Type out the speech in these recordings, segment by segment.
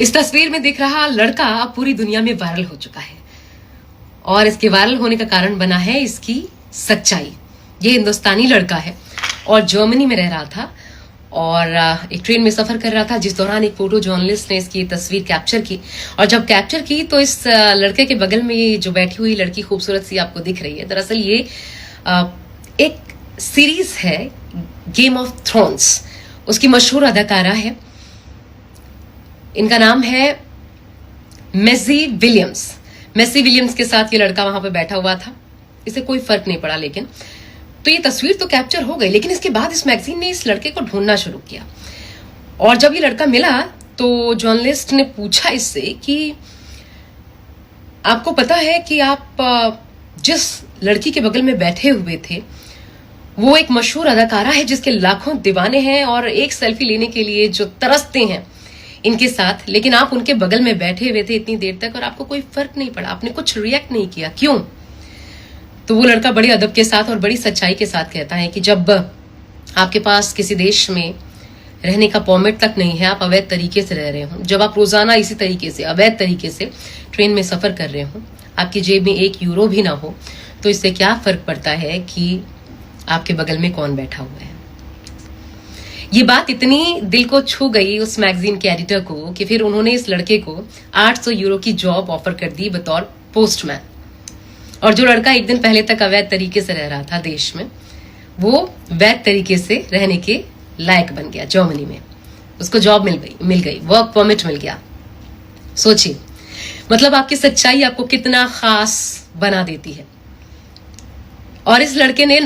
इस तस्वीर में दिख रहा लड़का अब पूरी दुनिया में वायरल हो चुका है और इसके वायरल होने का कारण बना है इसकी सच्चाई। ये हिंदुस्तानी लड़का है और जर्मनी में रह रहा था और एक ट्रेन में सफर कर रहा था, जिस दौरान एक फोटो जर्नलिस्ट ने इसकी तस्वीर कैप्चर की। और जब कैप्चर की तो इस लड़के के बगल में ये जो बैठी हुई लड़की खूबसूरत सी आपको दिख रही है, दरअसल ये एक सीरीज है गेम ऑफ थ्रोन्स, उसकी मशहूर अदाकारा है। इनका नाम है मैसी विलियम्स। मैसी विलियम्स के साथ ये लड़का वहां पे बैठा हुआ था, इसे कोई फर्क नहीं पड़ा। लेकिन तो ये तस्वीर तो कैप्चर हो गई, लेकिन इसके बाद इस मैगजीन ने इस लड़के को ढूंढना शुरू किया। और जब ये लड़का मिला तो जर्नलिस्ट ने पूछा इससे कि आपको पता है कि आप जिस लड़की के बगल में बैठे हुए थे वो एक मशहूर अदाकारा है जिसके लाखों दीवाने हैं और एक सेल्फी लेने के लिए जो तरसते हैं इनके साथ, लेकिन आप उनके बगल में बैठे हुए थे इतनी देर तक और आपको कोई फर्क नहीं पड़ा, आपने कुछ रिएक्ट नहीं किया, क्यों? तो वो लड़का बड़े अदब के साथ और बड़ी सच्चाई के साथ कहता है कि जब आपके पास किसी देश में रहने का परमिट तक नहीं है, आप अवैध तरीके से रह रहे हो, जब आप रोजाना इसी तरीके से अवैध तरीके से ट्रेन में सफर कर रहे हो, आपकी जेब में 1 यूरो भी ना हो, तो इससे क्या फर्क पड़ता है कि आपके बगल में कौन बैठा हुआ है। ये बात इतनी दिल को छू गई उस मैगजीन के एडिटर को कि फिर उन्होंने इस लड़के को 800 यूरो की जॉब ऑफर कर दी बतौर पोस्टमैन। और जो लड़का एक दिन पहले तक अवैध तरीके से रह रहा था देश में, वो वैध तरीके से रहने के लायक बन गया जर्मनी में, उसको जॉब मिल गई, वर्क परमिट मिल गया। सोचिए, मतलब आपकी सच्चाई आपको कितना खास बना देती है। और इस लड़के ने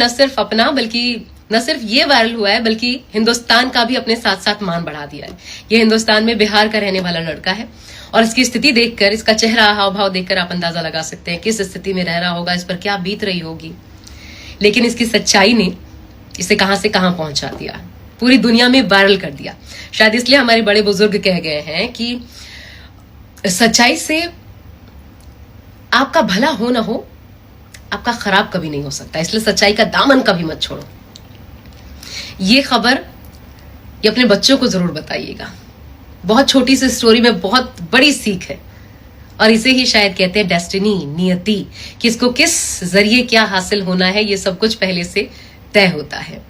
न सिर्फ ये वायरल हुआ है बल्कि हिंदुस्तान का भी अपने साथ साथ मान बढ़ा दिया है। ये हिंदुस्तान में बिहार का रहने वाला लड़का है और इसकी स्थिति देखकर, इसका चेहरा हाव भाव देखकर आप अंदाजा लगा सकते हैं किस स्थिति में रह रहा होगा, इस पर क्या बीत रही होगी। लेकिन इसकी सच्चाई ने इसे कहां से कहां पहुंचा दिया, पूरी दुनिया में वायरल कर दिया। शायद इसलिए हमारे बड़े बुजुर्ग कह गए हैं कि सच्चाई से आपका भला हो ना हो, आपका खराब कभी नहीं हो सकता, इसलिए सच्चाई का दामन कभी मत छोड़ो। ये खबर ये अपने बच्चों को जरूर बताइएगा। बहुत छोटी सी स्टोरी में बहुत बड़ी सीख है और इसे ही शायद कहते हैं डेस्टिनी, नियति, कि इसको किस जरिए क्या हासिल होना है, ये सब कुछ पहले से तय होता है।